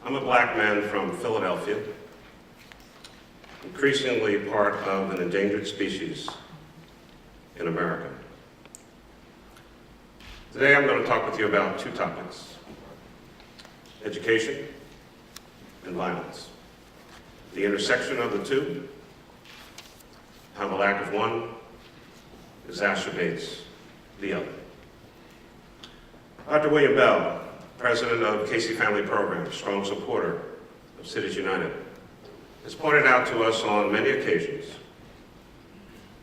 I'm a black man from Philadelphia, increasingly part of an endangered species in America. Today I'm going to talk with you about two topics: education and violence. The intersection of the two, how the lack of one exacerbates the other. Dr. William Bell, president of Casey Family Program, strong supporter of Cities United, has pointed out to us on many occasions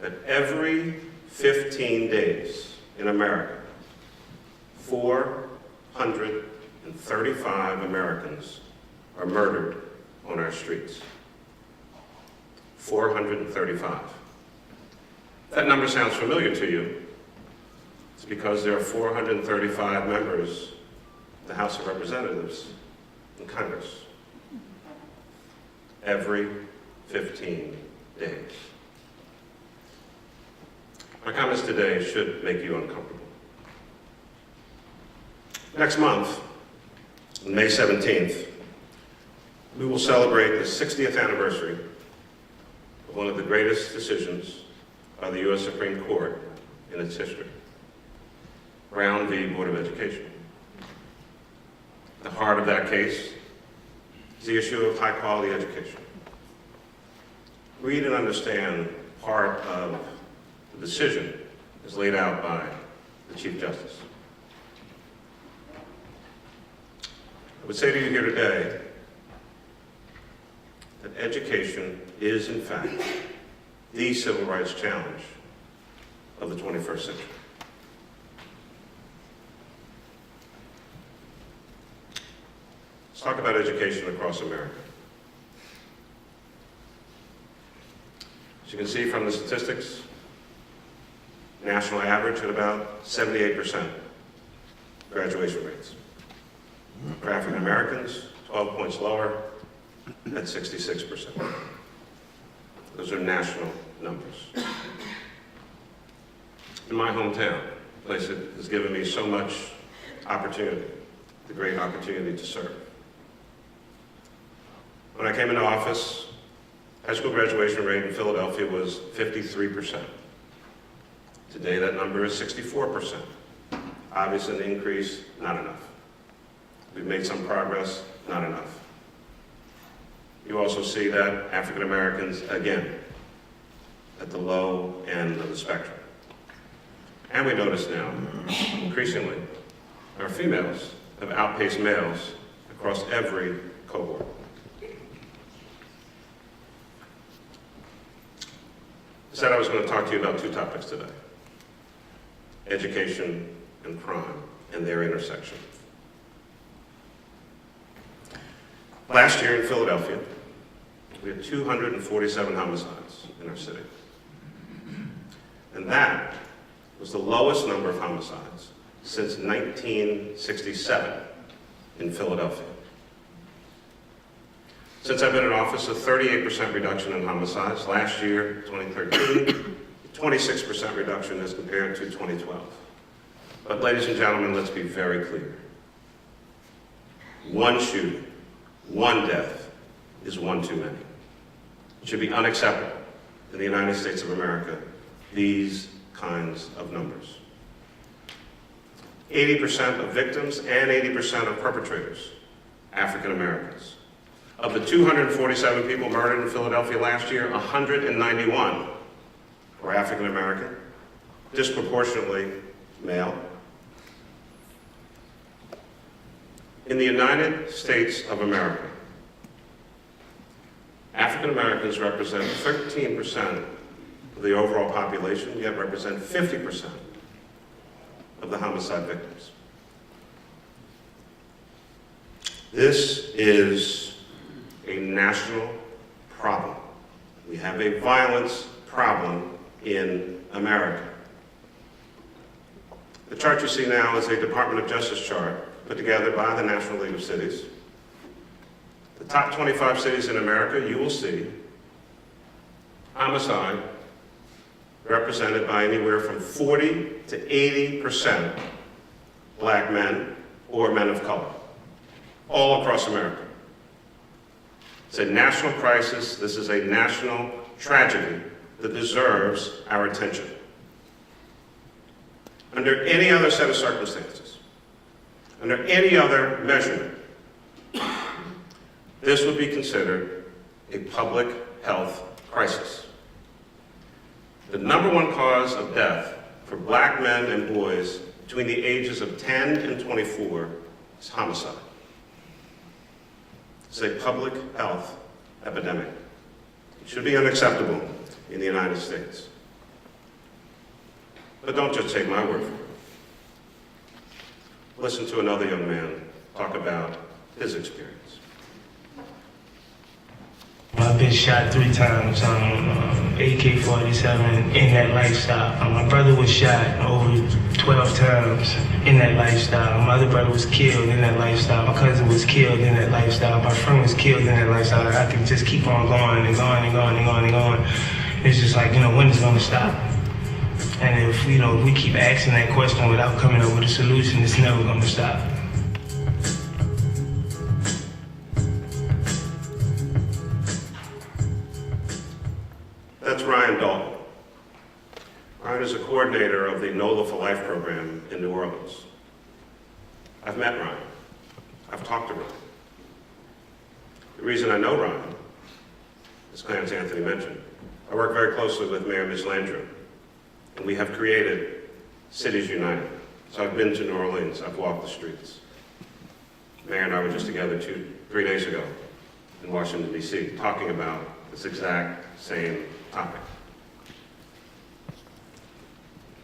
that every 15 days in America, 435 Americans are murdered on our streets. 435. That number sounds familiar to you. It's because there are 435 members of the House of Representatives in Congress every 15 days. My comments today should make you uncomfortable. Next month, on May 17th, we will celebrate the 60th anniversary of one of the greatest decisions by the U.S. Supreme Court in its history, Brown v. Board of Education. The heart of that case is the issue of high-quality education. Read and understand part of the decision as laid out by the Chief Justice. I would say to you here today that education is, in fact, the civil rights challenge of the 21st century. Let's talk about education across America. As you can see from the statistics, national average at about 78% graduation rates. For African Americans, 12 points lower at 66%. Those are national numbers. In my hometown, a place that has given me so much opportunity, the great opportunity to serve. When I came into office, high school graduation rate in Philadelphia was 53%. Today that number is 64%. Obviously an increase, not enough. We've made some progress, not enough. You also see that African Americans, again, at the low end of the spectrum. And we notice now, increasingly, our females have outpaced males across every cohort. I said I was going to talk to you about two topics today: education and crime and their intersection. Last year in Philadelphia, we had 247 homicides in our city. And that was the lowest number of homicides since 1967 in Philadelphia. Since I've been in office, a 38% reduction in homicides. Last year, 2013, 26% reduction as compared to 2012. But ladies and gentlemen, let's be very clear. One shooting, one death is one too many. It should be unacceptable in the United States of America, these kinds of numbers. 80% of victims and 80% of perpetrators, African Americans. Of the 247 people murdered in Philadelphia last year, 191 were African American, disproportionately male. In the United States of America, African Americans represent 13% of the overall population, yet represent 50% of the homicide victims. This is a national problem. We have a violence problem in America. The chart you see now is a Department of Justice chart put together by the National League of Cities. The top 25 cities in America, you will see homicide represented by anywhere from 40 to 80% black men or men of color, all across America. It's a national crisis. This is a national tragedy that deserves our attention. Under any other set of circumstances, under any other measurement, this would be considered a public health crisis. The number one cause of death for black men and boys between the ages of 10 and 24 is homicide. It's a public health epidemic. It should be unacceptable in the United States. But don't just take my word for it. Listen to another young man talk about his experience. I've been shot 3 times, AK-47 in that lifestyle. My brother was shot over 12 times in that lifestyle. My other brother was killed in that lifestyle. My cousin was killed in that lifestyle. My friend was killed in that lifestyle. I could just keep on going and going and going and going and going. It's just like, when is it going to stop? And if we keep asking that question without coming up with a solution, it's never going to stop. That's Ryan Dalton. Ryan is a coordinator of the NOLA for Life program in New Orleans. I've met Ryan. I've talked to Ryan. The reason I know Ryan, as Clarence Anthony mentioned, I work very closely with Mayor Ms. Landrieu, and we have created Cities United. So I've been to New Orleans, I've walked the streets. Mayor and I were just together 3 days ago in Washington, D.C., talking about this exact same topic.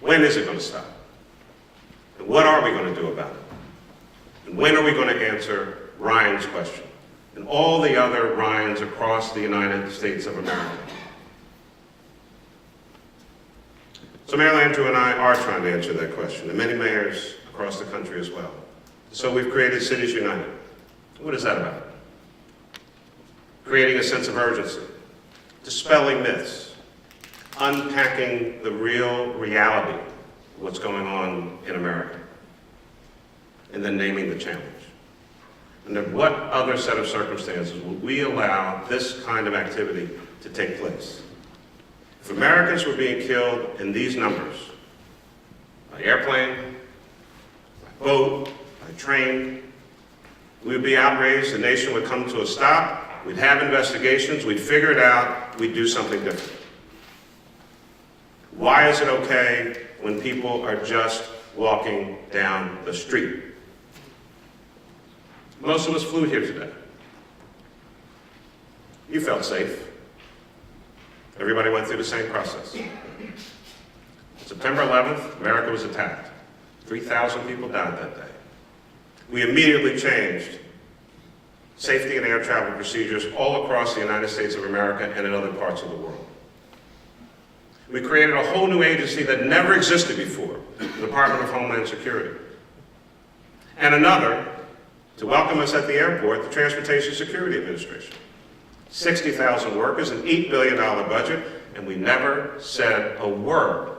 When is it going to stop? And what are we going to do about it? And when are we going to answer Ryan's question and all the other Ryans across the United States of America? So Mayor Landrieu and I are trying to answer that question, and many mayors across the country as well. So we've created Cities United. What is that about? Creating a sense of urgency, dispelling myths, unpacking the real reality of what's going on in America, and then naming the challenge. And then what other set of circumstances will we allow this kind of activity to take place? If Americans were being killed in these numbers, by airplane, by boat, by train, we would be outraged, the nation would come to a stop, we'd have investigations, we'd figure it out, we'd do something different. Why is it okay when people are just walking down the street? Most of us flew here today. You felt safe. Everybody went through the same process. September 11th, America was attacked. 3,000 people died that day. We immediately changed safety and air travel procedures all across the United States of America and in other parts of the world. We created a whole new agency that never existed before, the Department of Homeland Security. And another, to welcome us at the airport, the Transportation Security Administration. 60,000 workers, an $8 billion budget, and we never said a word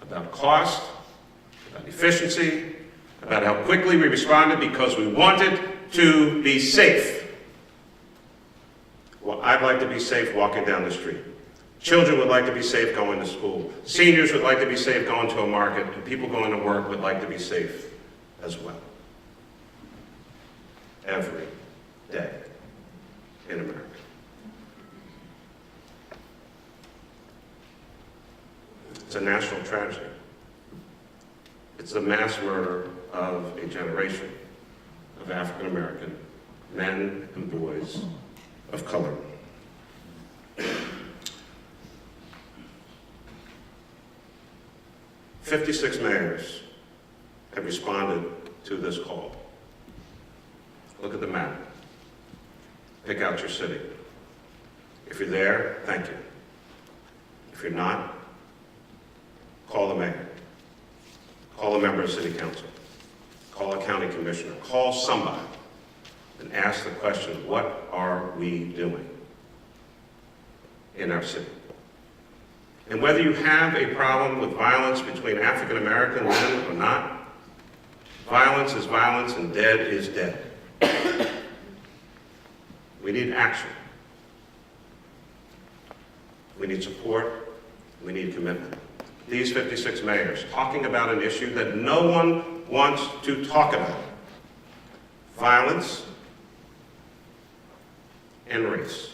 about cost, about efficiency, about how quickly we responded because we wanted to be safe. Well, I'd like to be safe walking down the street. Children would like to be safe going to school. Seniors would like to be safe going to a market, and people going to work would like to be safe as well. Every day in America. It's a national tragedy. It's the mass murder of a generation of African American men and boys of color. 56 mayors have responded to this call. Look at the map. Pick out your city. If you're there, thank you. If you're not, call the mayor. Call a member of city council. Call a county commissioner. Call somebody and ask the question, what are we doing in our city? And whether you have a problem with violence between African American men or not, violence is violence and dead is dead. We need action. We need support. We need commitment. These 56 mayors talking about an issue that no one wants to talk about: violence and race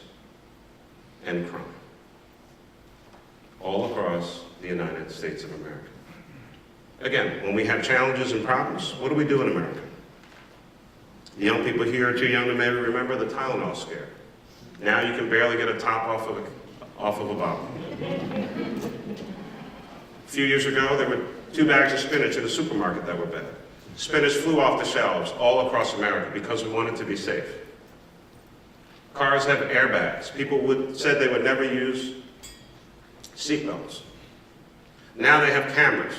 and crime, all across the United States of America. Again, when we have challenges and problems, what do we do in America? The young people here are too young to maybe remember the Tylenol scare. Now you can barely get a top off of a bottle. A few years ago, there were 2 bags of spinach in a supermarket that were bad. Spinach flew off the shelves all across America because we wanted to be safe. Cars have airbags. People said they would never use seatbelts. Now they have cameras.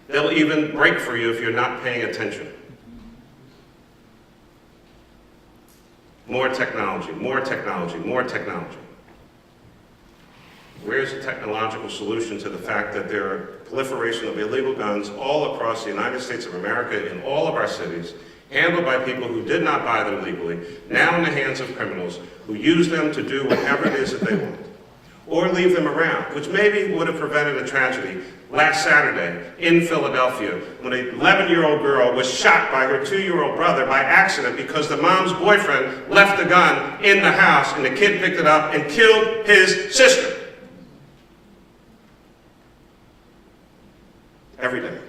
They'll even brake for you if you're not paying attention. More technology, more technology, more technology. Where's the technological solution to the fact that there are proliferation of illegal guns all across the United States of America in all of our cities, handled by people who did not buy them legally, now in the hands of criminals who use them to do whatever it is that they want, or leave them around, which maybe would have prevented a tragedy last Saturday in Philadelphia when an 11-year-old girl was shot by her 2-year-old brother by accident because the mom's boyfriend left the gun in the house and the kid picked it up and killed his sister. Every day,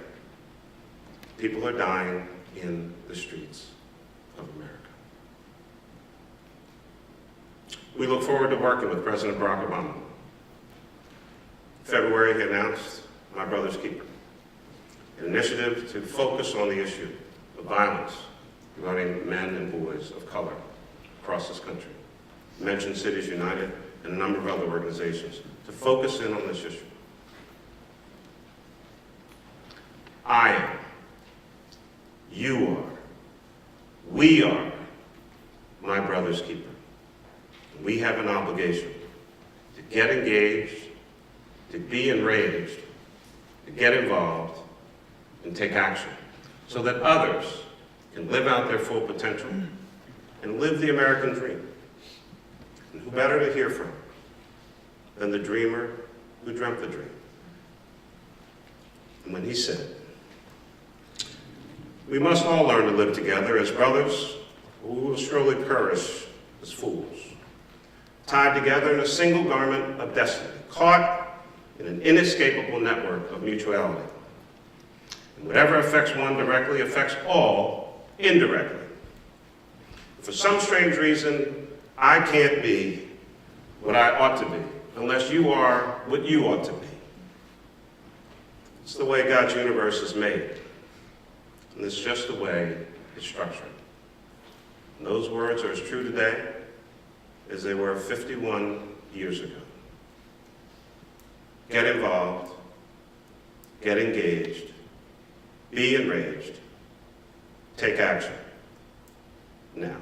people are dying in the streets of America. We look forward to working with President Barack Obama. In February, he announced My Brother's Keeper, an initiative to focus on the issue of violence regarding men and boys of color across this country. He mentioned Cities United and a number of other organizations to focus in on this issue. I am, you are, we are my brother's keeper. We have an obligation to get engaged, to be enraged, to get involved, and take action so that others can live out their full potential and live the American dream. And who better to hear from than the dreamer who dreamt the dream? And when he said, "We must all learn to live together as brothers, or we will surely perish as fools, tied together in a single garment of destiny, caught in an inescapable network of mutuality. And whatever affects one directly affects all indirectly. For some strange reason, I can't be what I ought to be unless you are what you ought to be. It's the way God's universe is made. And it's just the way it's structured." And those words are as true today as they were 51 years ago. Get involved, get engaged, be enraged, take action now.